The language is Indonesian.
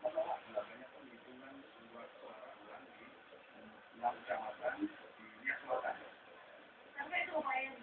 Namanya penghitungan luas suara ulang di 6 kecamatan di Nias Selatan. Sampai itu lumayan